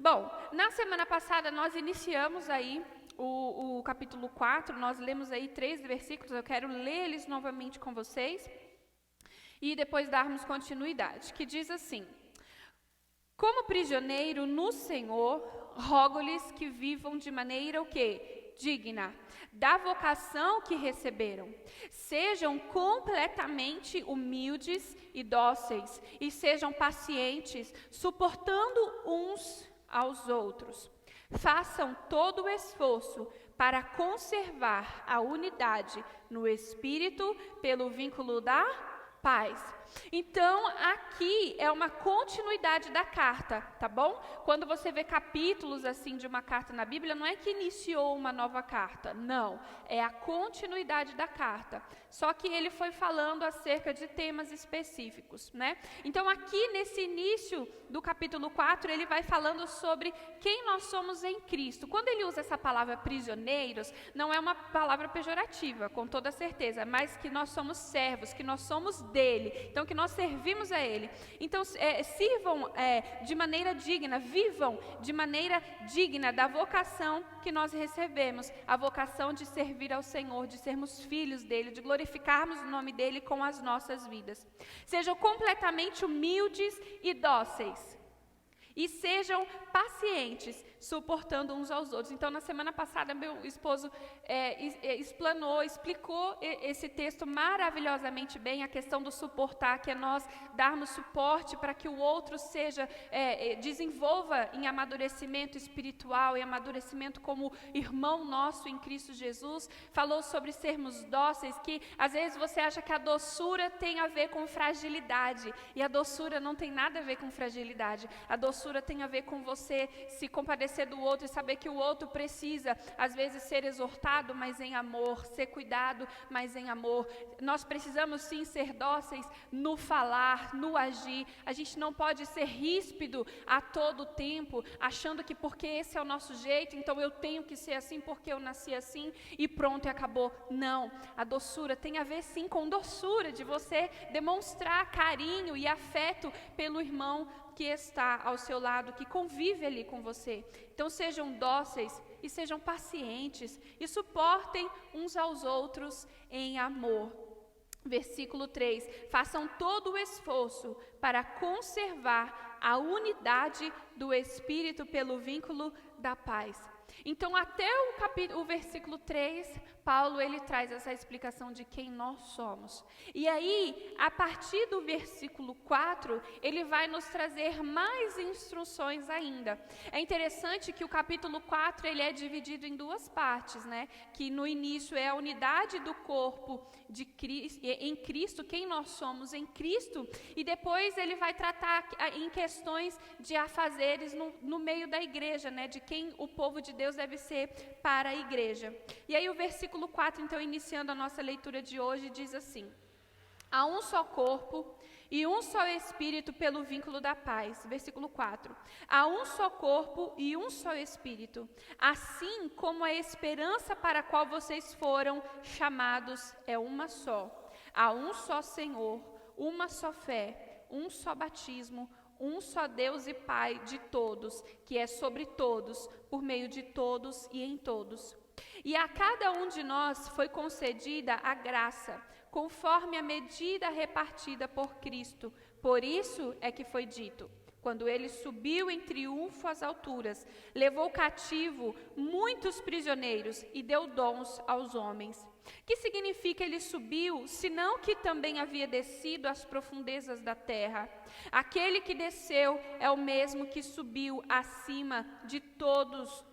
Bom, na semana passada nós iniciamos aí o capítulo 4, nós lemos aí 3 versículos, eu quero ler eles novamente com vocês e depois darmos continuidade, que diz assim: como prisioneiro no Senhor, rogo-lhes que vivam de maneira o quê? Digna da vocação que receberam. Sejam completamente humildes e dóceis e sejam pacientes, suportando uns aos outros. Façam todo o esforço para conservar a unidade no Espírito pelo vínculo da paz. Então, aqui é uma continuidade da carta, tá bom? Quando você vê capítulos assim de uma carta na Bíblia, não é que iniciou uma nova carta, não. É a continuidade da carta. Só que ele foi falando acerca de temas específicos, né? Então, aqui nesse início do capítulo 4, ele vai falando sobre quem nós somos em Cristo. Quando ele usa essa palavra prisioneiros, não é uma palavra pejorativa, com toda certeza, mas que nós somos servos, que nós somos dele. Então, que nós servimos a Ele. Então, sirvam de maneira digna, vivam de maneira digna da vocação que nós recebemos, a vocação de servir ao Senhor, de sermos filhos dEle, de glorificarmos o nome dEle com as nossas vidas. Sejam completamente humildes e dóceis. E sejam pacientes, suportando uns aos outros. Então, na semana passada, meu esposo explicou esse texto maravilhosamente bem, a questão do suportar, que é nós darmos suporte para que o outro desenvolva em amadurecimento espiritual, em amadurecimento como irmão nosso em Cristo Jesus. Falou sobre sermos dóceis, que às vezes você acha que a doçura tem a ver com fragilidade, e a doçura não tem nada a ver com fragilidade. A doçura tem a ver com você se compadecer do outro e saber que o outro precisa, às vezes, ser exortado, mas em amor, ser cuidado, mas em amor. Nós precisamos sim ser dóceis no falar, no agir. A gente não pode ser ríspido a todo tempo, achando que porque esse é o nosso jeito, então eu tenho que ser assim porque eu nasci assim e pronto, e acabou. Não, a doçura tem a ver sim com doçura, de você demonstrar carinho e afeto pelo irmão que está ao seu lado, que convive ali com você. Então sejam dóceis e sejam pacientes e suportem uns aos outros em amor. Versículo 3, façam todo o esforço para conservar a unidade do Espírito pelo vínculo da paz. Então, até o versículo 3, Paulo ele traz essa explicação de quem nós somos. E aí, a partir do versículo 4, ele vai nos trazer mais instruções ainda. É interessante que o capítulo 4 ele é dividido em 2 partes, né? Que no início é a unidade do corpo de Cristo, em Cristo, quem nós somos em Cristo, e depois ele vai tratar em questões de afazeres no meio da igreja, né? De quem o povo de Deus deve ser para a igreja. E aí o versículo 4, então, iniciando a nossa leitura de hoje, diz assim: há um só corpo e um só Espírito pelo vínculo da paz. Versículo 4. Há um só corpo e um só Espírito, assim como a esperança para a qual vocês foram chamados é uma só. Há um só Senhor, uma só fé, um só batismo, um só Deus e Pai de todos, que é sobre todos, por meio de todos e em todos. E a cada um de nós foi concedida a graça, conforme a medida repartida por Cristo. Por isso é que foi dito: quando ele subiu em triunfo às alturas, levou cativo muitos prisioneiros e deu dons aos homens. Que significa ele subiu, senão que também havia descido às profundezas da terra? Aquele que desceu é o mesmo que subiu acima de todos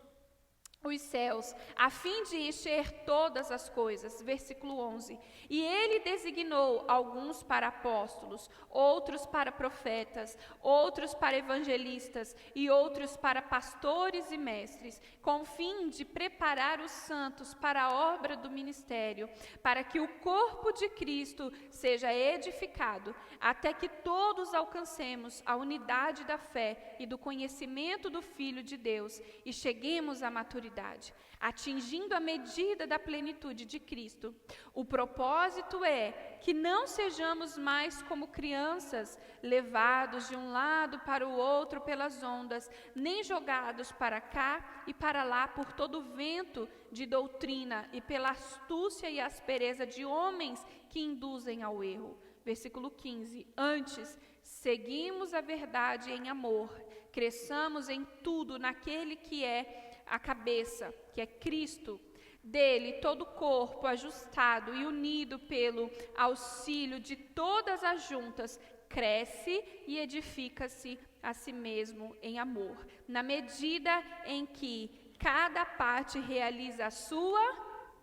os céus, a fim de encher todas as coisas. Versículo 11. E ele designou alguns para apóstolos, outros para profetas, outros para evangelistas e outros para pastores e mestres, com o fim de preparar os santos para a obra do ministério, para que o corpo de Cristo seja edificado, até que todos alcancemos a unidade da fé e do conhecimento do Filho de Deus e cheguemos à maturidade, atingindo a medida da plenitude de Cristo. O propósito é que não sejamos mais como crianças, levados de um lado para o outro pelas ondas, nem jogados para cá e para lá por todo vento de doutrina e pela astúcia e aspereza de homens que induzem ao erro. Versículo 15. Antes, seguimos a verdade em amor, cresçamos em tudo naquele que é a cabeça, que é Cristo. Dele, todo o corpo ajustado e unido pelo auxílio de todas as juntas, cresce e edifica-se a si mesmo em amor, na medida em que cada parte realiza a sua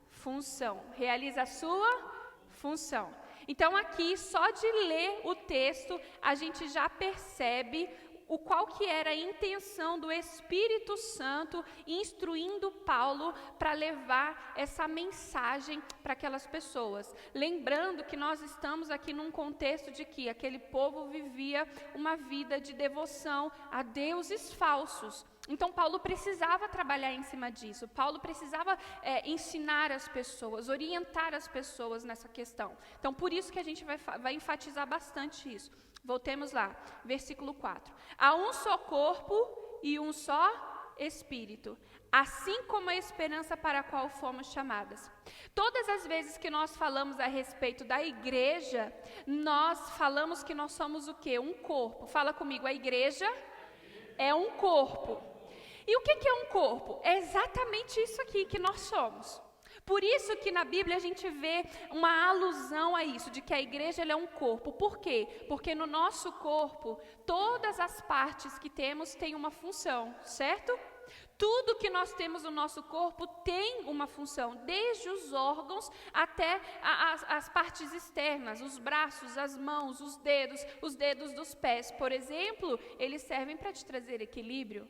função. Realiza a sua função. Então aqui, só de ler o texto, a gente já percebe qual que era a intenção do Espírito Santo instruindo Paulo para levar essa mensagem para aquelas pessoas. Lembrando que nós estamos aqui num contexto de que aquele povo vivia uma vida de devoção a deuses falsos. Então Paulo precisava trabalhar em cima disso, Paulo precisava ensinar as pessoas, orientar as pessoas nessa questão. Então por isso que a gente vai enfatizar bastante isso. Voltemos lá, versículo 4. Há um só corpo e um só Espírito, assim como a esperança para a qual fomos chamadas. Todas as vezes que nós falamos a respeito da igreja, nós falamos que nós somos o quê? Um corpo. Fala comigo, a igreja é um corpo. E o que é um corpo? É exatamente isso aqui que nós somos. Por isso que na Bíblia a gente vê uma alusão a isso, de que a igreja ela é um corpo. Por quê? Porque no nosso corpo, todas as partes que temos têm uma função, certo? Tudo que nós temos no nosso corpo tem uma função, desde os órgãos até as partes externas, os braços, as mãos, os dedos dos pés. Por exemplo, eles servem para te trazer equilíbrio.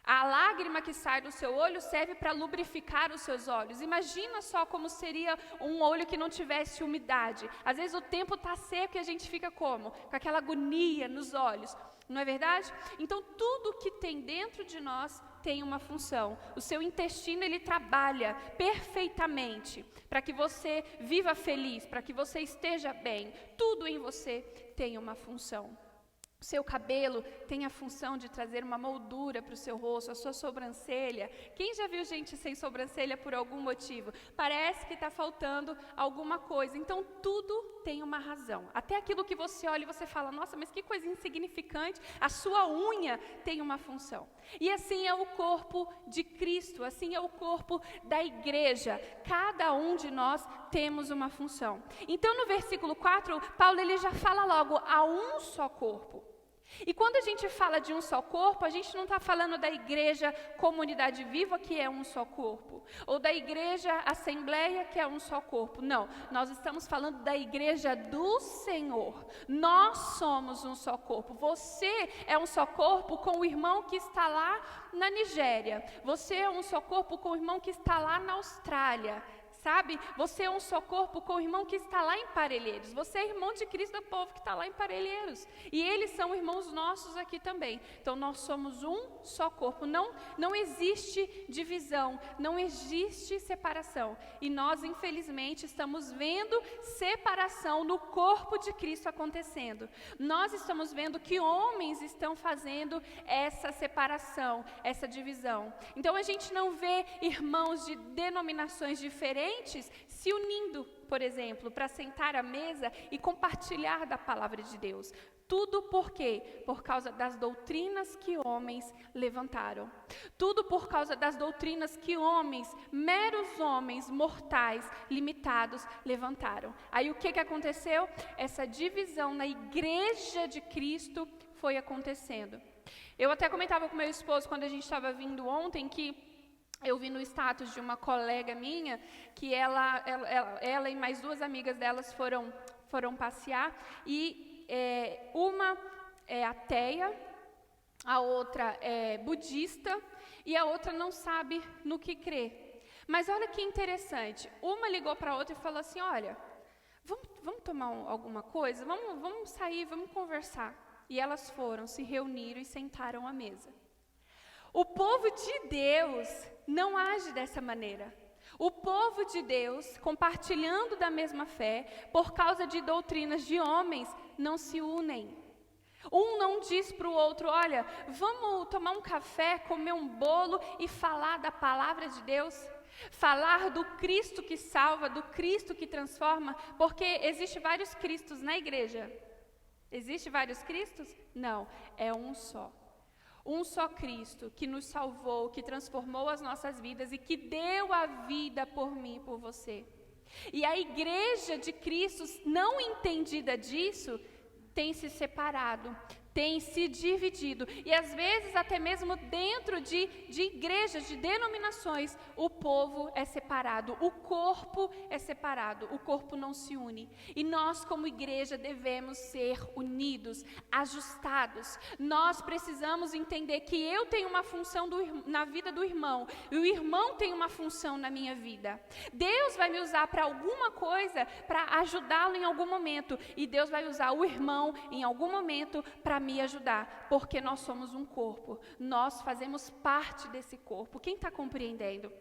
A lágrima que sai do seu olho serve para lubrificar os seus olhos. Imagina só como seria um olho que não tivesse umidade. Às vezes o tempo está seco e a gente fica como? Com aquela agonia nos olhos. Não é verdade? Então tudo que tem dentro de nós tem uma função. O seu intestino ele trabalha perfeitamente para que você viva feliz, para que você esteja bem. Tudo em você tem uma função. O seu cabelo tem a função de trazer uma moldura para o seu rosto, a sua sobrancelha. Quem já viu gente sem sobrancelha por algum motivo? Parece que está faltando alguma coisa. Então, tudo tem uma razão. Até aquilo que você olha e você fala, nossa, mas que coisa insignificante. A sua unha tem uma função. E assim é o corpo de Cristo, assim é o corpo da igreja. Cada um de nós temos uma função. Então, no versículo 4, Paulo ele já fala logo, há um só corpo. E quando a gente fala de um só corpo, a gente não está falando da igreja Comunidade Viva, que é um só corpo, ou da igreja Assembleia, que é um só corpo. Não, nós estamos falando da igreja do Senhor. Nós somos um só corpo. Você é um só corpo com o irmão que está lá na Nigéria. Você é um só corpo com o irmão que está lá na Austrália. Sabe, você é um só corpo com o irmão que está lá em Parelheiros. Você é irmão de Cristo do povo que está lá em Parelheiros. E eles são irmãos nossos aqui também. Então nós somos um só corpo. Não existe divisão, não existe separação. E nós, infelizmente, estamos vendo separação no corpo de Cristo acontecendo. Nós estamos vendo que homens estão fazendo essa separação, essa divisão. Então a gente não vê irmãos de denominações diferentes se unindo, por exemplo, para sentar à mesa e compartilhar da palavra de Deus. Tudo por quê? Por causa das doutrinas que homens levantaram. Tudo por causa das doutrinas que homens, meros homens, mortais, limitados, levantaram. Aí o que aconteceu? Essa divisão na igreja de Cristo foi acontecendo. Eu até comentava com meu esposo quando a gente estava vindo ontem que eu vi no status de uma colega minha que ela e mais duas amigas delas foram passear e uma é ateia, a outra é budista e a outra não sabe no que crer. Mas olha que interessante, uma ligou para a outra e falou assim, olha, vamos tomar alguma coisa? Vamos sair, vamos conversar. E elas foram, se reuniram e sentaram à mesa. O povo de Deus não age dessa maneira. O povo de Deus, compartilhando da mesma fé, por causa de doutrinas de homens, não se unem. Um não diz para o outro, olha, vamos tomar um café, comer um bolo e falar da palavra de Deus? Falar do Cristo que salva, do Cristo que transforma, porque existe vários Cristos na igreja. Existe vários Cristos? Não, é um só. Um só Cristo que nos salvou, que transformou as nossas vidas e que deu a vida por mim e por você. E a igreja de Cristo, não entendida disso, tem se separado, tem se dividido. E às vezes até mesmo dentro de igrejas, de denominações, o povo é separado, o corpo é separado, o corpo não se une. E nós como igreja devemos ser unidos, ajustados. Nós precisamos entender que eu tenho uma função na vida do irmão, e o irmão tem uma função na minha vida. Deus vai me usar para alguma coisa, para ajudá-lo em algum momento, e Deus vai usar o irmão em algum momento para me ajudar, porque nós somos um corpo, nós fazemos parte desse corpo. Quem está compreendendo?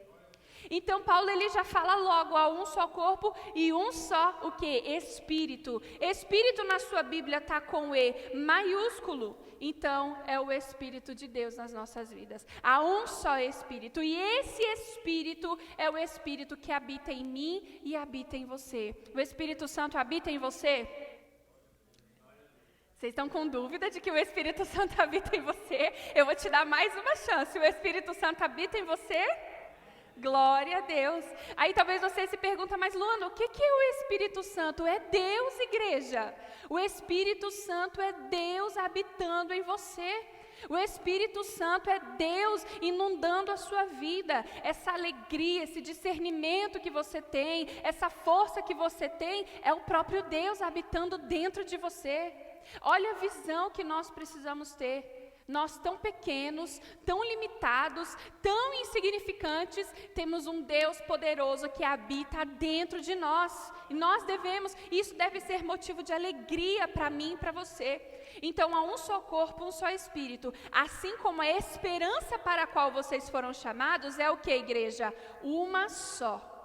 Então Paulo ele já fala logo, há um só corpo e um só o que? Espírito. Espírito na sua Bíblia está com E maiúsculo, então é o Espírito de Deus nas nossas vidas. Há um só Espírito, e esse Espírito é o Espírito que habita em mim e habita em você. O Espírito Santo habita em você? Vocês estão com dúvida de que o Espírito Santo habita em você? Eu vou te dar mais uma chance. O Espírito Santo habita em você? Glória a Deus. Aí talvez você se pergunta, mas Luana, o que é o Espírito Santo? É Deus, igreja. O Espírito Santo é Deus habitando em você. O Espírito Santo é Deus inundando a sua vida. Essa alegria, esse discernimento que você tem, essa força que você tem, é o próprio Deus habitando dentro de você. Olha a visão que nós precisamos ter. Nós tão pequenos, tão limitados, tão insignificantes, temos um Deus poderoso que habita dentro de nós. E nós devemos, isso deve ser motivo de alegria para mim e para você. Então há um só corpo, um só Espírito. Assim como a esperança para a qual vocês foram chamados é o que, igreja? Uma só.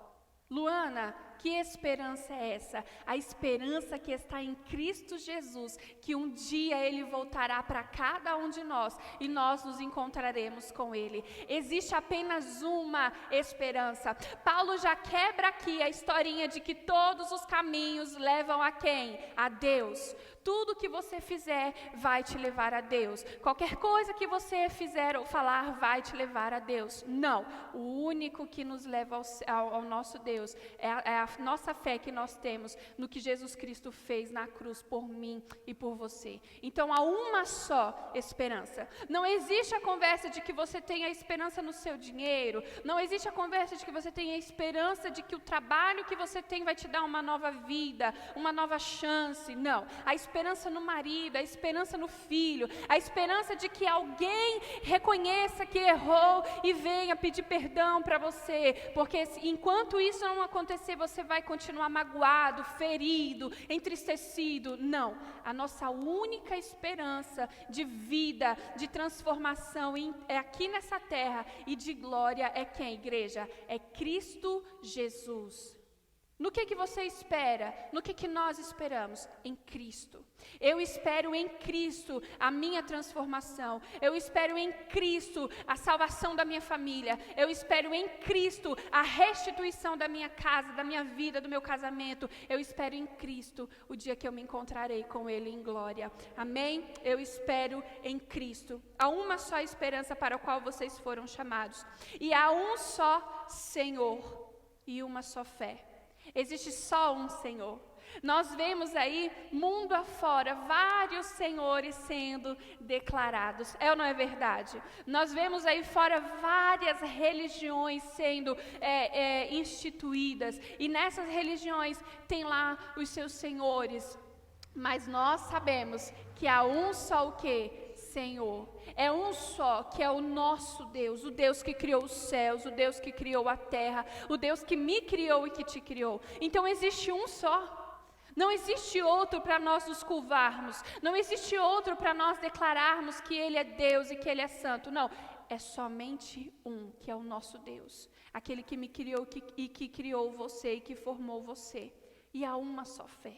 Luana, que esperança é essa? A esperança que está em Cristo Jesus, que um dia Ele voltará para cada um de nós e nós nos encontraremos com Ele. Existe apenas uma esperança. Paulo já quebra aqui a historinha de que todos os caminhos levam a quem? A Deus. Tudo que você fizer vai te levar a Deus. Qualquer coisa que você fizer ou falar vai te levar a Deus. Não, o único que nos leva ao nosso Deus é a nossa fé que nós temos no que Jesus Cristo fez na cruz por mim e por você. Então há uma só esperança. Não existe a conversa de que você tenha esperança no seu dinheiro. Não existe a conversa de que você tenha esperança de que o trabalho que você tem vai te dar uma nova vida, uma nova chance. Não, a esperança no marido, a esperança no filho, a esperança de que alguém reconheça que errou e venha pedir perdão para você, porque enquanto isso não acontecer, você vai continuar magoado, ferido, entristecido. Não, a nossa única esperança de vida, de transformação é aqui nessa terra e de glória é quem, igreja? É Cristo Jesus. No que você espera? No que nós esperamos? Em Cristo. Eu espero em Cristo a minha transformação. Eu espero em Cristo a salvação da minha família. Eu espero em Cristo a restituição da minha casa, da minha vida, do meu casamento. Eu espero em Cristo o dia que eu me encontrarei com Ele em glória. Amém? Eu espero em Cristo. Há uma só esperança para a qual vocês foram chamados. E há um só Senhor e uma só fé. Existe só um Senhor. Nós vemos aí, mundo afora, vários senhores sendo declarados. É ou não é verdade? Nós vemos aí fora várias religiões sendo instituídas. E nessas religiões tem lá os seus senhores. Mas nós sabemos que há um só o quê? Senhor. É um só, que é o nosso Deus, o Deus que criou os céus, o Deus que criou a terra, o Deus que me criou e que te criou. Então existe um só. Não existe outro para nós nos curvarmos. Não existe outro para nós declararmos que Ele é Deus e que Ele é santo. Não, é somente um, que é o nosso Deus. Aquele que me criou e que criou você e que formou você. E há uma só fé.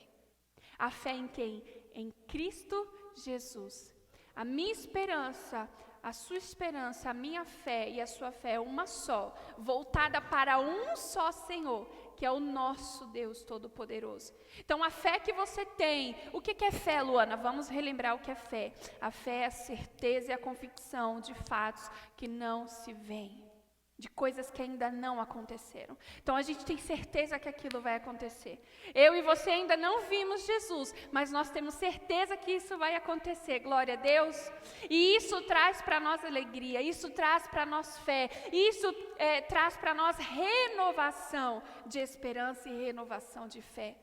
A fé em quem? Em Cristo Jesus. A minha esperança, a sua esperança, a minha fé e a sua fé é uma só, voltada para um só Senhor, que é o nosso Deus Todo-Poderoso. Então, a fé que você tem, o que é fé, Luana? Vamos relembrar o que é fé. A fé é a certeza e a convicção de fatos que não se veem, de coisas que ainda não aconteceram. Então, a gente tem certeza que aquilo vai acontecer. Eu e você ainda não vimos Jesus, mas nós temos certeza que isso vai acontecer, glória a Deus. E isso traz para nós alegria, isso traz para nós fé, isso traz para nós renovação de esperança e renovação de fé.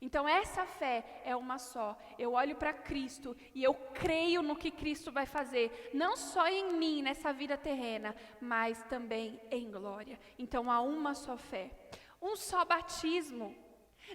Então essa fé é uma só. Eu olho para Cristo e eu creio no que Cristo vai fazer, não só em mim nessa vida terrena, mas também em glória. Então há uma só fé, um só batismo.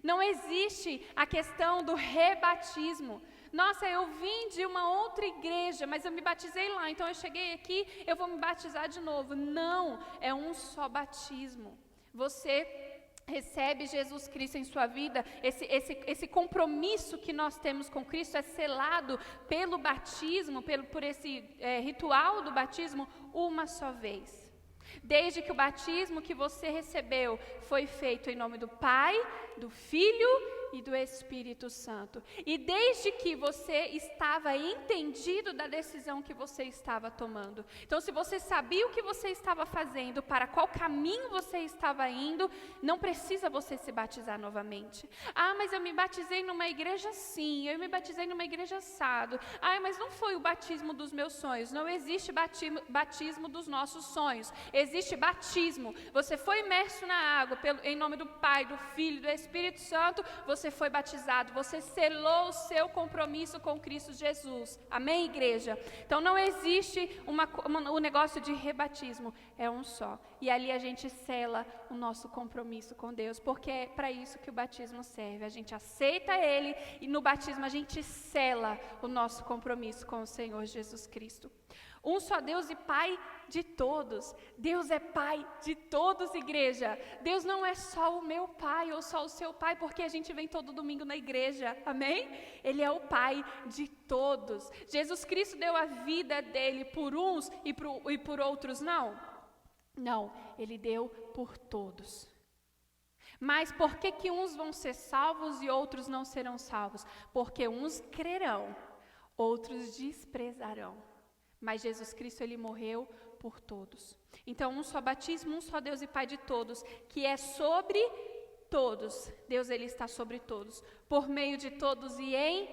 Não existe a questão do rebatismo. Nossa, eu vim de uma outra igreja, mas eu me batizei lá, então eu cheguei aqui, eu vou me batizar de novo. Não, é um só batismo. Você recebe Jesus Cristo em sua vida, esse compromisso que nós temos com Cristo é selado pelo batismo, por esse ritual do batismo, uma só vez. Desde que o batismo que você recebeu foi feito em nome do Pai, do Filho e do Espírito Santo. E desde que você estava entendido da decisão que você estava tomando. Então, se você sabia o que você estava fazendo, para qual caminho você estava indo, não precisa você se batizar novamente. Ah, mas eu me batizei numa igreja assim, eu me batizei numa igreja assado. Ah, mas não foi o batismo dos meus sonhos. Não existe batismo dos nossos sonhos. Existe batismo. Você foi imerso na água em nome do Pai, do Filho e do Espírito Santo. Você foi batizado, você selou o seu compromisso com Cristo Jesus. Amém, igreja? Então não existe um negócio de rebatismo, é um só. E ali a gente sela o nosso compromisso com Deus, porque é para isso que o batismo serve. A gente aceita Ele e no batismo a gente sela o nosso compromisso com o Senhor Jesus Cristo. Um só Deus e Pai de todos. Deus é Pai de todos, igreja. Deus não é só o meu Pai ou só o seu Pai, porque a gente vem todo domingo na igreja, amém? Ele é o Pai de todos. Jesus Cristo deu a vida dele por uns e por outros não? Não, ele deu por todos. Mas por que uns vão ser salvos e outros não serão salvos? Porque uns crerão, outros desprezarão. Mas Jesus Cristo, Ele morreu por todos. Então, um só batismo, um só Deus e Pai de todos, que é sobre todos. Deus, Ele está sobre todos, por meio de todos e em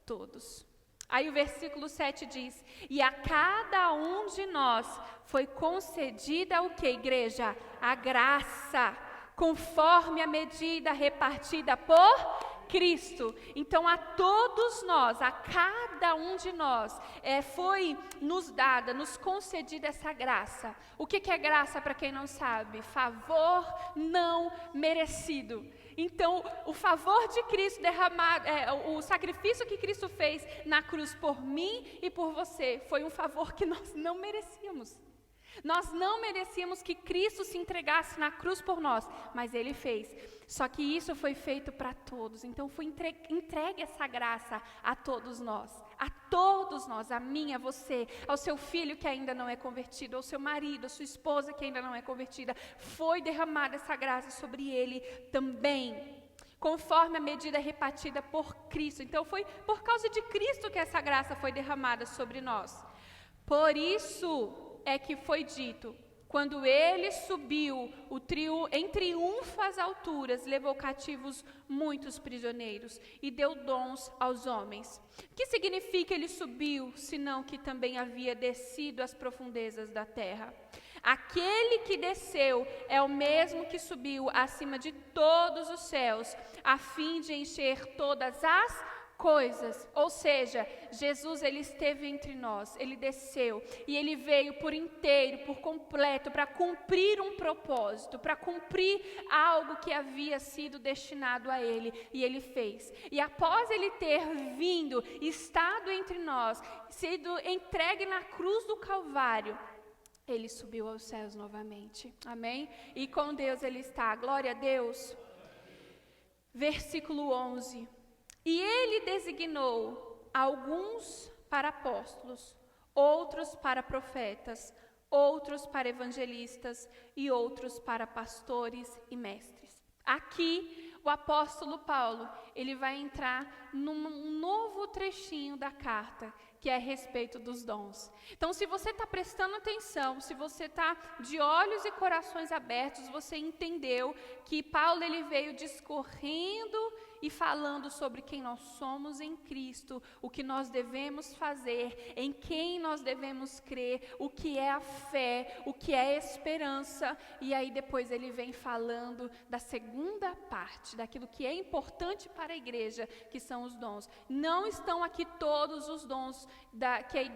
todos. Aí o versículo 7 diz, e a cada um de nós foi concedida o que, igreja? A graça, conforme a medida repartida por Cristo. Então a todos nós, a cada um de nós, foi nos dada, nos concedida essa graça. O que é graça para quem não sabe? Favor não merecido. Então o favor de Cristo derramado, o sacrifício que Cristo fez na cruz por mim e por você, foi um favor que nós não merecíamos. Nós não merecíamos que Cristo se entregasse na cruz por nós, mas Ele fez. Só que isso foi feito para todos. Então foi entregue essa graça a todos nós. A todos nós, a mim, a você, ao seu filho que ainda não é convertido, ao seu marido, à sua esposa que ainda não é convertida. Foi derramada essa graça sobre ele também, conforme a medida repartida por Cristo. Então foi por causa de Cristo que essa graça foi derramada sobre nós. Por isso é que foi dito, quando ele subiu em triunfo às alturas, levou cativos muitos prisioneiros e deu dons aos homens. O que significa ele subiu, senão que também havia descido às profundezas da terra? Aquele que desceu é o mesmo que subiu acima de todos os céus, a fim de encher todas as coisas. Ou seja, Jesus, ele esteve entre nós, ele desceu e ele veio por inteiro, por completo, para cumprir um propósito, para cumprir algo que havia sido destinado a ele, e ele fez. E após ele ter vindo, estado entre nós, sido entregue na cruz do Calvário, ele subiu aos céus novamente, amém? E com Deus ele está, glória a Deus. Versículo 11. E ele designou alguns para apóstolos, outros para profetas, outros para evangelistas e outros para pastores e mestres. Aqui, o apóstolo Paulo, ele vai entrar num novo trechinho da carta, que é a respeito dos dons. Então, se você está prestando atenção, se você está de olhos e corações abertos, você entendeu que Paulo, ele veio discorrendo e falando sobre quem nós somos em Cristo, o que nós devemos fazer, em quem nós devemos crer, o que é a fé, o que é a esperança. E aí depois ele vem falando da segunda parte, daquilo que é importante para a igreja, que são os dons. Não estão aqui todos os dons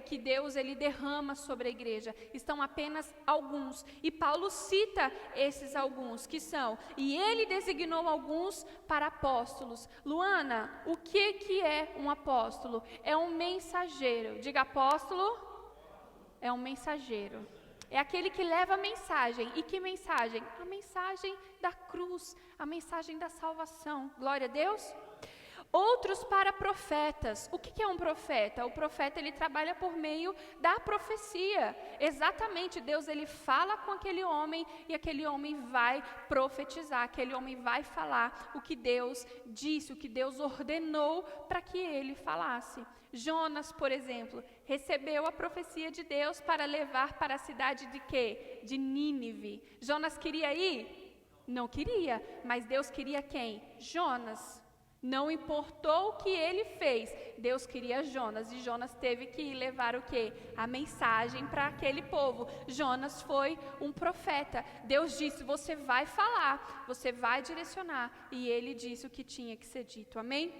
que Deus ele derrama sobre a igreja, estão apenas alguns. E Paulo cita esses alguns, que são, e ele designou alguns para apóstolos. Luana, o que é um apóstolo? É um mensageiro. Diga apóstolo. É um mensageiro. É aquele que leva a mensagem. E que mensagem? A mensagem da cruz, a mensagem da salvação. Glória a Deus. Outros para profetas. O que é um profeta? O profeta, ele trabalha por meio da profecia. Exatamente, Deus, ele fala com aquele homem e aquele homem vai profetizar, aquele homem vai falar o que Deus disse, o que Deus ordenou para que ele falasse. Jonas, por exemplo, recebeu a profecia de Deus para levar para a cidade de quê? De Nínive. Jonas queria ir? Não queria, mas Deus queria quem? Jonas. Não importou o que ele fez, Deus queria Jonas, e Jonas teve que levar o quê? A mensagem para aquele povo. Jonas foi um profeta. Deus disse, você vai falar, você vai direcionar, e ele disse o que tinha que ser dito, amém?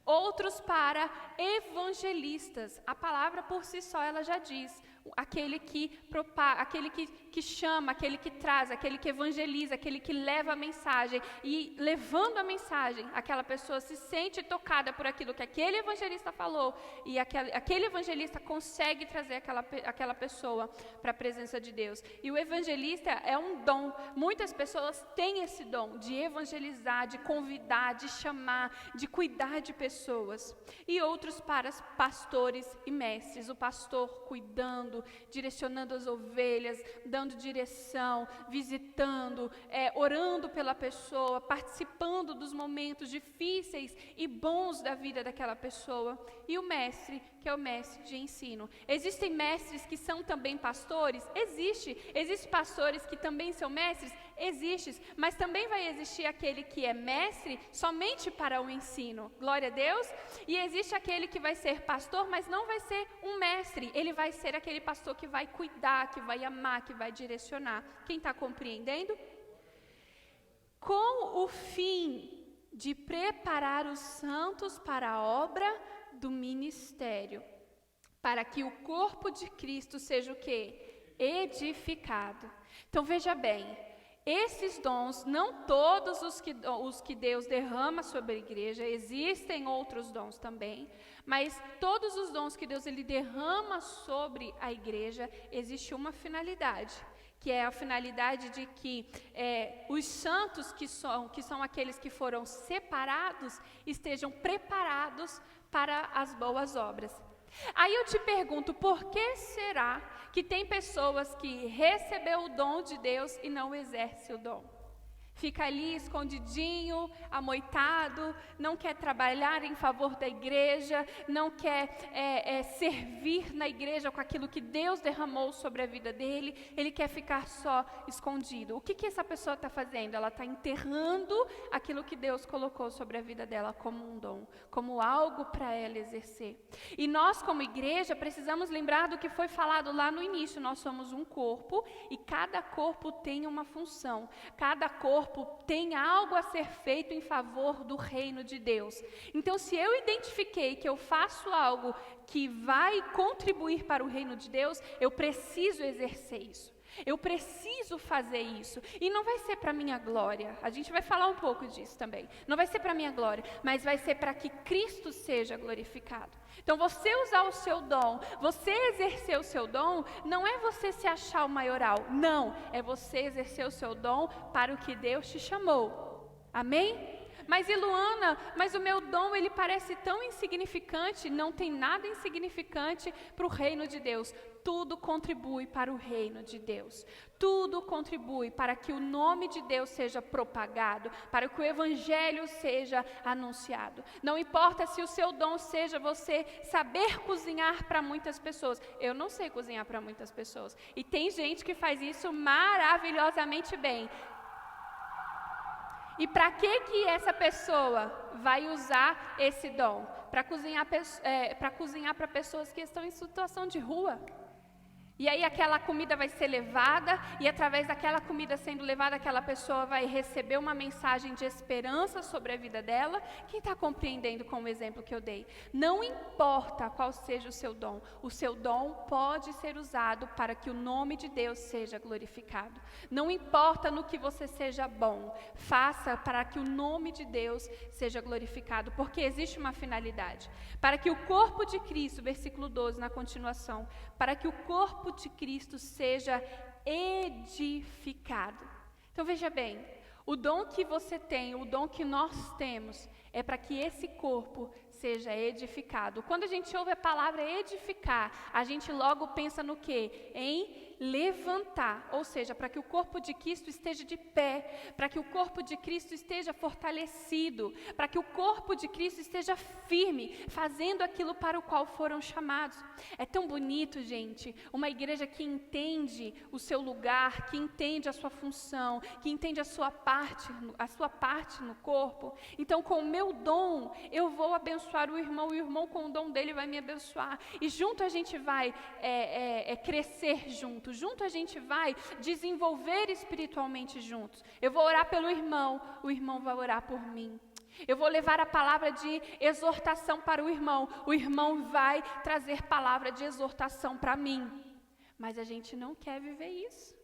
Outros para evangelistas. A palavra por si só, ela já diz, aquele que propaga, aquele que chama, aquele que traz, aquele que evangeliza, aquele que leva a mensagem. E levando a mensagem, aquela pessoa se sente tocada por aquilo que aquele evangelista falou, e aquele evangelista consegue trazer aquela pessoa para a presença de Deus. E o evangelista é um dom. Muitas pessoas têm esse dom de evangelizar, de convidar, de chamar, de cuidar de pessoas. E outros para pastores e mestres. O pastor cuidando, direcionando as ovelhas, dando direção, visitando, orando pela pessoa, participando dos momentos difíceis e bons da vida daquela pessoa. E o mestre, que é o mestre de ensino. Existem mestres que são também pastores? Existem pastores que também são mestres? Existe, mas também vai existir aquele que é mestre somente para o ensino, glória a Deus, e existe aquele que vai ser pastor, mas não vai ser um mestre, ele vai ser aquele pastor que vai cuidar, que vai amar, que vai direcionar. Quem está compreendendo? Com o fim de preparar os santos para a obra do ministério, para que o corpo de Cristo seja o quê? Edificado. Então veja bem, esses dons, não todos os que Deus derrama sobre a igreja, existem outros dons também, mas todos os dons que Deus ele derrama sobre a igreja, existe uma finalidade, que é a finalidade de que os santos que são aqueles que foram separados, estejam preparados para as boas obras. Aí eu te pergunto, por que será que tem pessoas que recebeu o dom de Deus e não exerce o dom? Fica ali escondidinho, amoitado, não quer trabalhar em favor da igreja, não quer servir na igreja com aquilo que Deus derramou sobre a vida dele, ele quer ficar só escondido. O que essa pessoa está fazendo? Ela está enterrando aquilo que Deus colocou sobre a vida dela como um dom, como algo para ela exercer. E nós, como igreja, precisamos lembrar do que foi falado lá no início. Nós somos um corpo e cada corpo tem uma função, cada corpo corpo tem algo a ser feito em favor do reino de Deus. Então, se eu identifiquei que eu faço algo que vai contribuir para o reino de Deus, eu preciso exercer isso. Eu preciso fazer isso. E não vai ser para minha glória. A gente vai falar um pouco disso também. Não vai ser para minha glória, mas vai ser para que Cristo seja glorificado. Então, você usar o seu dom, você exercer o seu dom, não é você se achar o maioral. Não, é você exercer o seu dom para o que Deus te chamou. Amém? Mas Luana, mas o meu dom, ele parece tão insignificante. Não tem nada insignificante para o reino de Deus. Tudo contribui para o reino de Deus. Tudo contribui para que o nome de Deus seja propagado, para que o evangelho seja anunciado. Não importa se o seu dom seja você saber cozinhar para muitas pessoas. Eu não sei cozinhar para muitas pessoas. E tem gente que faz isso maravilhosamente bem. E para que essa pessoa vai usar esse dom? Para cozinhar para pessoas que estão em situação de rua. E aí aquela comida vai ser levada, e através daquela comida sendo levada, aquela pessoa vai receber uma mensagem de esperança sobre a vida dela. Quem está compreendendo com o exemplo que eu dei? Não importa qual seja o seu dom pode ser usado para que o nome de Deus seja glorificado. Não importa no que você seja bom, faça para que o nome de Deus seja glorificado, porque existe uma finalidade. Para que o corpo de Cristo, versículo 12 na continuação, para que o corpo de Cristo seja edificado. Então veja bem, o dom que você tem, o dom que nós temos, é para que esse corpo seja edificado. Quando a gente ouve a palavra edificar, a gente logo pensa no quê? Em levantar, ou seja, para que o corpo de Cristo esteja de pé, para que o corpo de Cristo esteja fortalecido, para que o corpo de Cristo esteja firme, fazendo aquilo para o qual foram chamados. É tão bonito, gente, uma igreja que entende o seu lugar, que entende a sua função, que entende a sua parte no corpo. Então, com o meu dom, eu vou abençoar o irmão com o dom dele vai me abençoar, e junto a gente vai crescer junto a gente vai desenvolver espiritualmente juntos. Eu vou orar pelo irmão, o irmão vai orar por mim. Eu vou levar a palavra de exortação para o irmão vai trazer palavra de exortação para mim. Mas a gente não quer viver isso.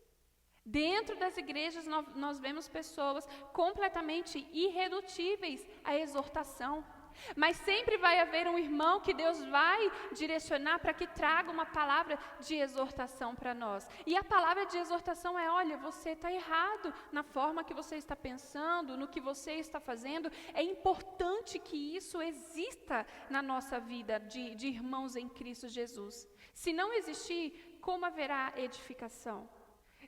Dentro das igrejas nós vemos pessoas completamente irredutíveis à exortação. Mas sempre vai haver um irmão que Deus vai direcionar para que traga uma palavra de exortação para nós. E a palavra de exortação é: olha, você está errado na forma que você está pensando, no que você está fazendo. É importante que isso exista na nossa vida de irmãos em Cristo Jesus. Se não existir, como haverá edificação?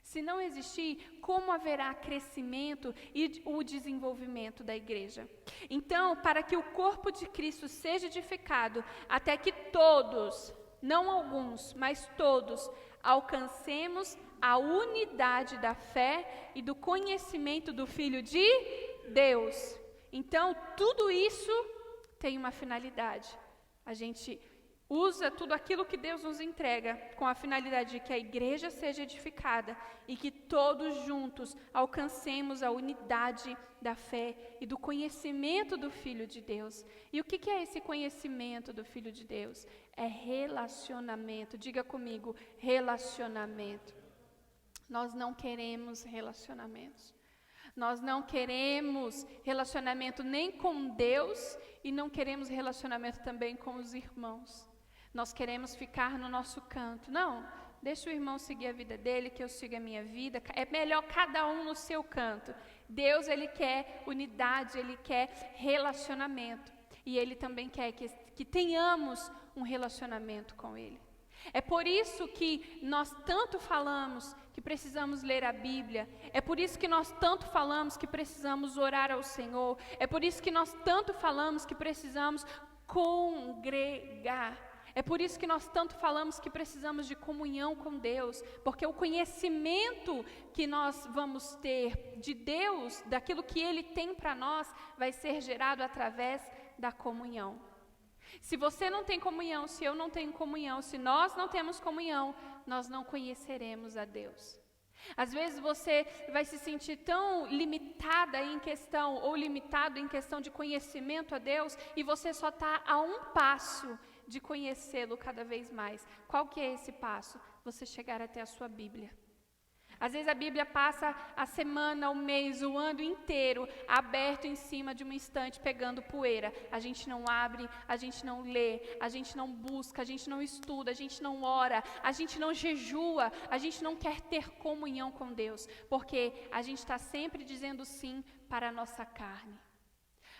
Se não existir, como haverá crescimento e o desenvolvimento da igreja? Então, para que o corpo de Cristo seja edificado, até que todos, não alguns, mas todos, alcancemos a unidade da fé e do conhecimento do Filho de Deus. Então, tudo isso tem uma finalidade. A gente usa tudo aquilo que Deus nos entrega com a finalidade de que a igreja seja edificada e que todos juntos alcancemos a unidade da fé e do conhecimento do Filho de Deus. E o que é esse conhecimento do Filho de Deus? É relacionamento. Diga comigo, relacionamento. Nós não queremos relacionamentos. Nós não queremos relacionamento nem com Deus e não queremos relacionamento também com os irmãos. Nós queremos ficar no nosso canto. Não, deixa o irmão seguir a vida dele, que eu siga a minha vida. É melhor cada um no seu canto. Deus, Ele quer unidade, Ele quer relacionamento. E Ele também quer que tenhamos um relacionamento com Ele. É por isso que nós tanto falamos que precisamos ler a Bíblia. É por isso que nós tanto falamos que precisamos orar ao Senhor. É por isso que nós tanto falamos que precisamos congregar. É por isso que nós tanto falamos que precisamos de comunhão com Deus, porque o conhecimento que nós vamos ter de Deus, daquilo que Ele tem para nós, vai ser gerado através da comunhão. Se você não tem comunhão, se eu não tenho comunhão, se nós não temos comunhão, nós não conheceremos a Deus. Às vezes você vai se sentir tão limitada em questão, ou limitado em questão de conhecimento a Deus, e você só está a um passo de conhecê-lo cada vez mais. Qual que é esse passo? Você chegar até a sua Bíblia. Às vezes a Bíblia passa a semana, o mês, o ano inteiro aberto em cima de uma estante pegando poeira. A gente não abre, a gente não lê, a gente não busca, a gente não estuda, a gente não ora, a gente não jejua, a gente não quer ter comunhão com Deus, porque a gente está sempre dizendo sim para a nossa carne.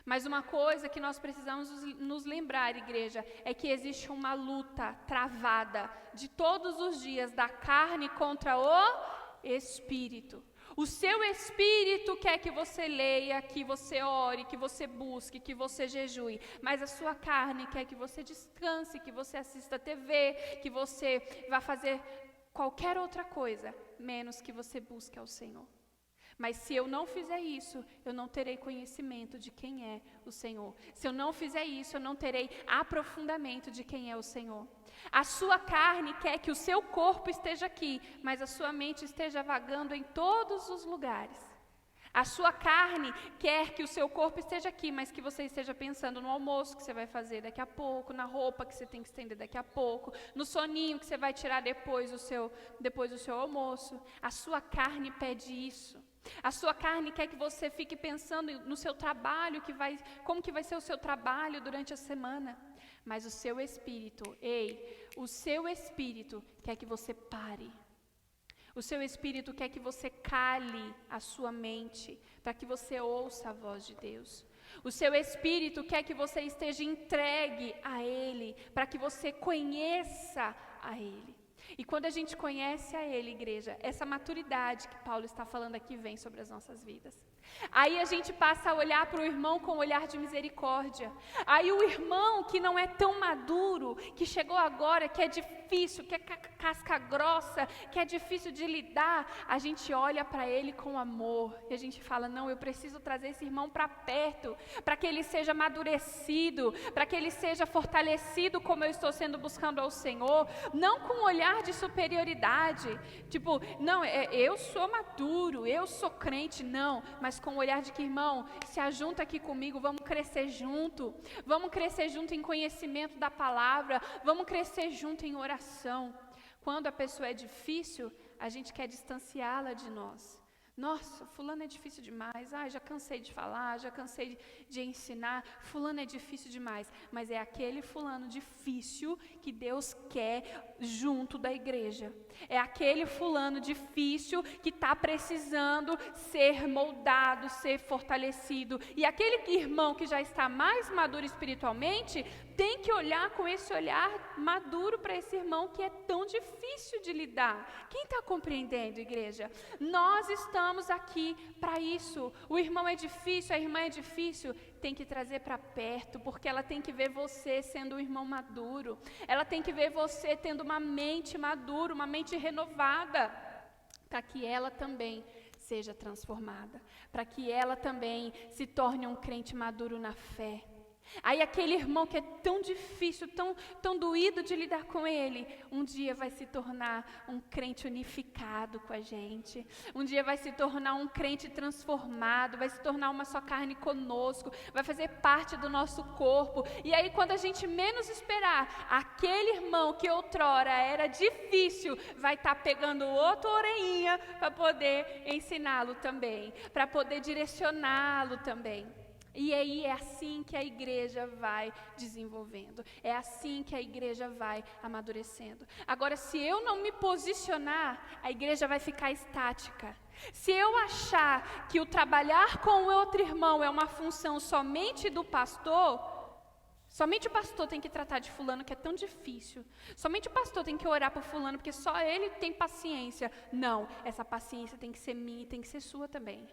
Mas uma coisa que nós precisamos nos lembrar, igreja, é que existe uma luta travada de todos os dias da carne contra o Espírito. O seu espírito quer que você leia, que você ore, que você busque, que você jejue, mas a sua carne quer que você descanse, que você assista TV, que você vá fazer qualquer outra coisa, menos que você busque ao Senhor. Mas se eu não fizer isso, eu não terei conhecimento de quem é o Senhor. Se eu não fizer isso, eu não terei aprofundamento de quem é o Senhor. A sua carne quer que o seu corpo esteja aqui, mas a sua mente esteja vagando em todos os lugares. A sua carne quer que o seu corpo esteja aqui, mas que você esteja pensando no almoço que você vai fazer daqui a pouco, na roupa que você tem que estender daqui a pouco, no soninho que você vai tirar depois do seu almoço. A sua carne pede isso. A sua carne quer que você fique pensando no seu trabalho, como que vai ser o seu trabalho durante a semana. Mas o seu espírito, o seu espírito quer que você pare. O seu espírito quer que você cale a sua mente, para que você ouça a voz de Deus. O seu espírito quer que você esteja entregue a Ele, para que você conheça a Ele. E quando a gente conhece a Ele, igreja, essa maturidade que Paulo está falando aqui vem sobre as nossas vidas. Aí a gente passa a olhar para o irmão com um olhar de misericórdia. Aí o irmão que não é tão maduro, que chegou agora, que é difícil, que é casca grossa, que é difícil de lidar, a gente olha para ele com amor. E a gente fala, não, eu preciso trazer esse irmão para perto, para que ele seja amadurecido, para que ele seja fortalecido como eu estou sendo buscando ao Senhor. Não com um olhar de superioridade, tipo, não, eu sou maduro, eu sou crente, não, mas com o olhar de que, irmão, se ajunta aqui comigo, vamos crescer junto em conhecimento da palavra, vamos crescer junto em oração. Quando a pessoa é difícil, a gente quer distanciá-la de nós. Nossa, fulano é difícil demais, já cansei de falar, já cansei de ensinar, fulano é difícil demais, mas é aquele fulano difícil que Deus quer junto da igreja, é aquele fulano difícil que está precisando ser moldado, ser fortalecido, e aquele irmão que já está mais maduro espiritualmente, tem que olhar com esse olhar maduro para esse irmão que é tão difícil de lidar. Quem está compreendendo, igreja? Nós estamos aqui para isso. O irmão é difícil, a irmã é difícil, tem que trazer para perto, porque ela tem que ver você sendo um irmão maduro. Ela tem que ver você tendo uma mente madura, uma mente renovada, para que ela também seja transformada, para que ela também se torne um crente maduro na fé. Aí aquele irmão que é tão difícil, tão doído de lidar com ele, um dia vai se tornar um crente unificado com a gente, um dia vai se tornar um crente transformado, vai se tornar uma só carne conosco, vai fazer parte do nosso corpo, e aí quando a gente menos esperar, aquele irmão que outrora era difícil, vai estar pegando outra orelhinha para poder ensiná-lo também, para poder direcioná-lo também. E aí é assim que a igreja vai desenvolvendo, é assim que a igreja vai amadurecendo. Agora, se eu não me posicionar, a igreja vai ficar estática. Se eu achar que o trabalhar com o outro irmão é uma função somente do pastor, somente o pastor tem que tratar de fulano que é tão difícil, somente o pastor tem que orar por fulano porque só ele tem paciência. Não, essa paciência tem que ser minha e tem que ser sua também.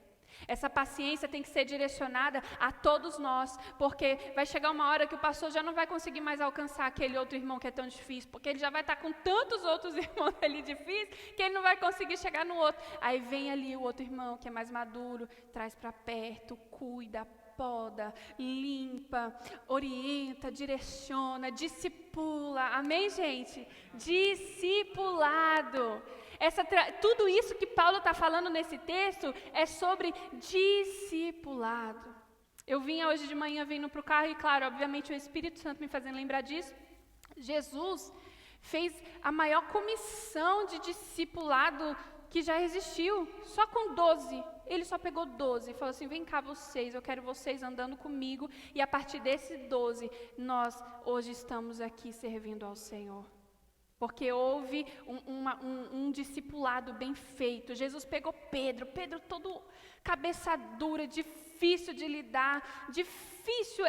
Essa paciência tem que ser direcionada a todos nós, porque vai chegar uma hora que o pastor já não vai conseguir mais alcançar aquele outro irmão que é tão difícil, porque ele já vai estar com tantos outros irmãos ali difíceis, que ele não vai conseguir chegar no outro. Aí vem ali o outro irmão que é mais maduro, traz para perto, cuida, poda, limpa, orienta, direciona, discipula. Amém, gente? Discipulado. Tudo isso que Paulo está falando nesse texto é sobre discipulado. Eu vinha hoje de manhã vindo para o carro e, claro, obviamente o Espírito Santo me fazendo lembrar disso. Jesus fez a maior comissão de discipulado que já existiu, só com 12. Ele só pegou 12 e falou assim, vem cá vocês, eu quero vocês andando comigo. E a partir desses 12, nós hoje estamos aqui servindo ao Senhor. Porque houve um discipulado bem feito. Jesus pegou Pedro todo cabeça dura, difícil de lidar, difícil.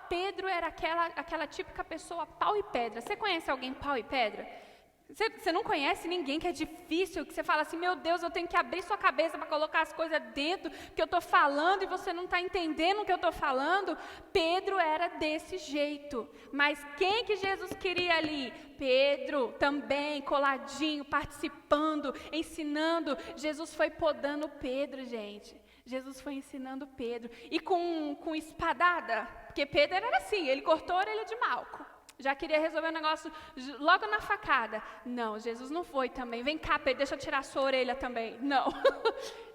Pedro era aquela típica pessoa pau e pedra. Você conhece alguém pau e pedra? Você não conhece ninguém que é difícil, que você fala assim, meu Deus, eu tenho que abrir sua cabeça para colocar as coisas dentro, que eu estou falando e você não está entendendo o que eu estou falando? Pedro era desse jeito. Mas quem que Jesus queria ali? Pedro, também, coladinho, participando, ensinando. Jesus foi podando Pedro, gente. Jesus foi ensinando Pedro. E com espadada, porque Pedro era assim, ele cortou a orelha de Malco. Já queria resolver o negócio logo na facada. Não, Jesus não foi também. Vem cá, Pedro, deixa eu tirar a sua orelha também. Não.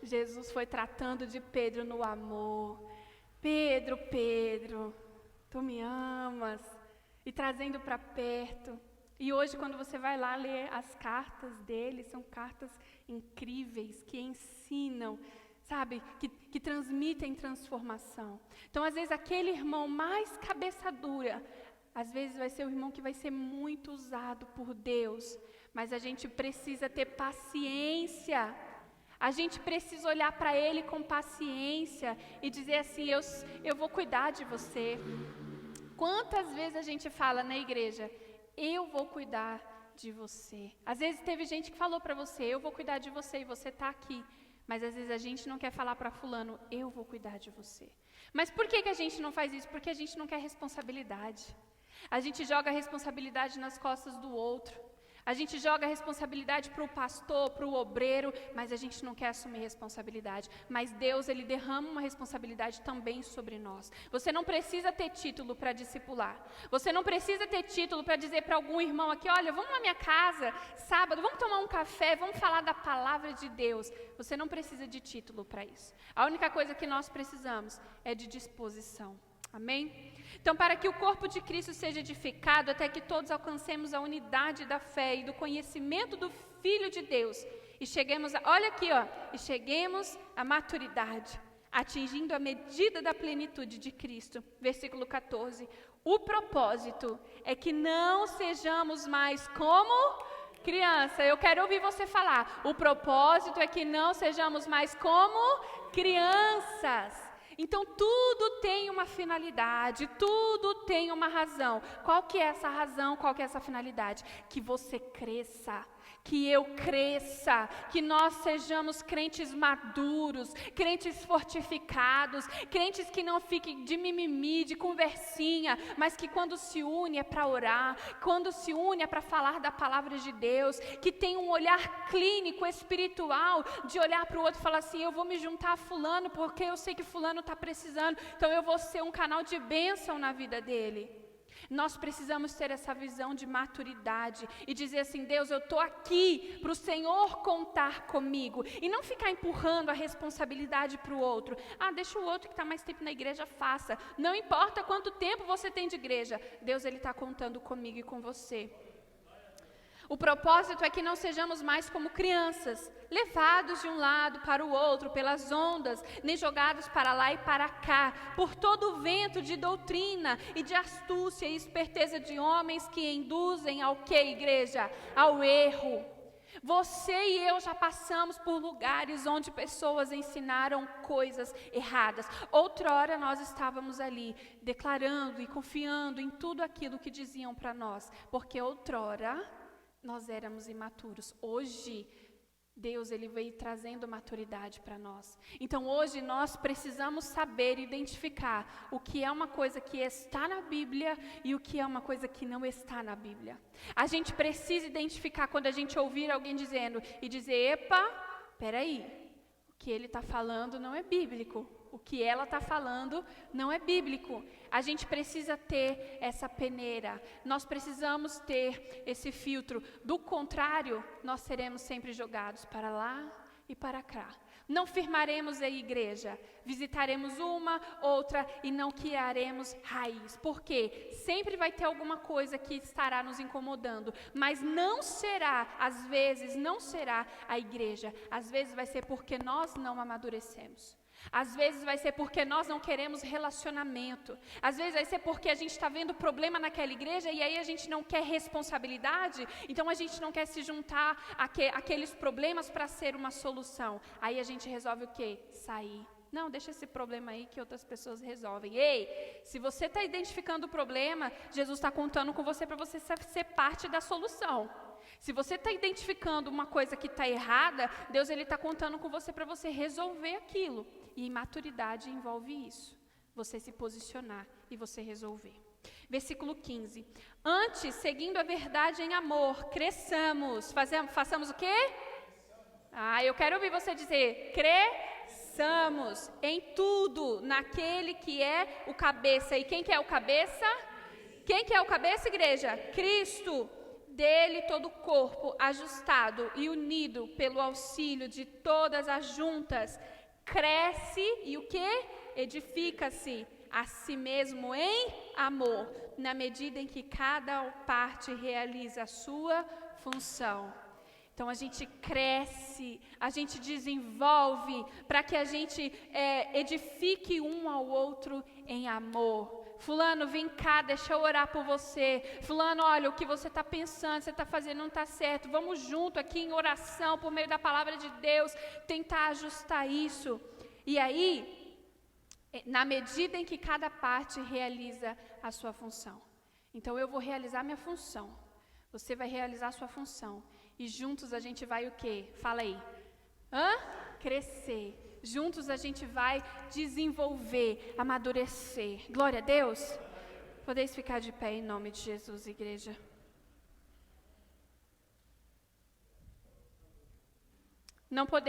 Jesus foi tratando de Pedro no amor. Pedro, tu me amas. E trazendo para perto. E hoje, quando você vai lá ler as cartas dele, são cartas incríveis, que ensinam, sabe, que transmitem transformação. Então, às vezes, aquele irmão mais cabeça dura, às vezes vai ser o irmão que vai ser muito usado por Deus, mas a gente precisa ter paciência. A gente precisa olhar para ele com paciência e dizer assim, eu vou cuidar de você. Quantas vezes a gente fala na igreja, eu vou cuidar de você. Às vezes teve gente que falou para você, eu vou cuidar de você e você está aqui. Mas às vezes a gente não quer falar para fulano, eu vou cuidar de você. Mas por que a gente não faz isso? Porque a gente não quer responsabilidade. A gente joga a responsabilidade nas costas do outro. A gente joga a responsabilidade para o pastor, para o obreiro, mas a gente não quer assumir responsabilidade. Mas Deus, Ele derrama uma responsabilidade também sobre nós. Você não precisa ter título para discipular. Você não precisa ter título para dizer para algum irmão aqui, olha, vamos na minha casa, sábado, vamos tomar um café, vamos falar da palavra de Deus. Você não precisa de título para isso. A única coisa que nós precisamos é de disposição. Amém? Então, para que o corpo de Cristo seja edificado, até que todos alcancemos a unidade da fé e do conhecimento do Filho de Deus, e cheguemos cheguemos à maturidade, atingindo a medida da plenitude de Cristo. Versículo 14. O propósito é que não sejamos mais como criança. Eu quero ouvir você falar. O propósito é que não sejamos mais como crianças. Então, tudo tem uma finalidade, tudo tem uma razão. Qual que é essa razão, qual que é essa finalidade? Que você cresça, que eu cresça, que nós sejamos crentes maduros, crentes fortificados, crentes que não fiquem de mimimi, de conversinha, mas que quando se une é para orar, quando se une é para falar da palavra de Deus, que tem um olhar clínico, espiritual, de olhar para o outro e falar assim, eu vou me juntar a fulano, porque eu sei que fulano está precisando, então eu vou ser um canal de bênção na vida dele. Nós precisamos ter essa visão de maturidade e dizer assim, Deus, eu estou aqui para o Senhor contar comigo. E não ficar empurrando a responsabilidade para o outro. Deixa o outro que está mais tempo na igreja, faça. Não importa quanto tempo você tem de igreja. Deus, Ele está contando comigo e com você. O propósito é que não sejamos mais como crianças, levados de um lado para o outro pelas ondas, nem jogados para lá e para cá, por todo o vento de doutrina e de astúcia e esperteza de homens que induzem ao que, igreja? Ao erro. Você e eu já passamos por lugares onde pessoas ensinaram coisas erradas. Outrora nós estávamos ali declarando e confiando em tudo aquilo que diziam para nós, porque outrora nós éramos imaturos. Hoje, Deus, Ele veio trazendo maturidade para nós. Então, hoje, nós precisamos saber identificar o que é uma coisa que está na Bíblia e o que é uma coisa que não está na Bíblia. A gente precisa identificar quando a gente ouvir alguém dizendo e dizer, epa, peraí, o que ele está falando não é bíblico. O que ela está falando não é bíblico. A gente precisa ter essa peneira. Nós precisamos ter esse filtro. Do contrário, nós seremos sempre jogados para lá e para cá. Não firmaremos a igreja, visitaremos uma, outra e não criaremos raiz. Por quê? Sempre vai ter alguma coisa que estará nos incomodando, mas não será, às vezes, não será a igreja. Às vezes vai ser porque nós não amadurecemos. Às vezes vai ser porque nós não queremos relacionamento. Às vezes vai ser porque a gente está vendo problema naquela igreja e aí a gente não quer responsabilidade. Então a gente não quer se juntar àqueles problemas para ser uma solução. Aí a gente resolve o quê? Sair. Não, deixa esse problema aí que outras pessoas resolvem. Ei, se você está identificando o problema, Jesus está contando com você para você ser parte da solução. Se você está identificando uma coisa que está errada, Deus está contando com você para você resolver aquilo. E maturidade envolve isso. Você se posicionar e você resolver. Versículo 15. Antes, seguindo a verdade em amor, cresçamos. Façamos o quê? Eu quero ouvir você dizer, cresçamos em tudo, naquele que é o cabeça. E quem que é o cabeça? Quem que é o cabeça, igreja? Cristo. Dele todo o corpo, ajustado e unido pelo auxílio de todas as juntas, cresce e o quê? Edifica-se a si mesmo em amor, na medida em que cada parte realiza a sua função. Então a gente cresce, a gente desenvolve para que a gente edifique um ao outro em amor. Fulano, vem cá, deixa eu orar por você. Fulano, olha, o que você está pensando, você está fazendo não está certo. Vamos junto aqui em oração, por meio da palavra de Deus, tentar ajustar isso. E aí, na medida em que cada parte realiza a sua função. Então eu vou realizar minha função, você vai realizar a sua função. E juntos a gente vai o quê? Fala aí. Crescer. Juntos a gente vai desenvolver, amadurecer. Glória a Deus. Podeis ficar de pé em nome de Jesus, igreja. Não podemos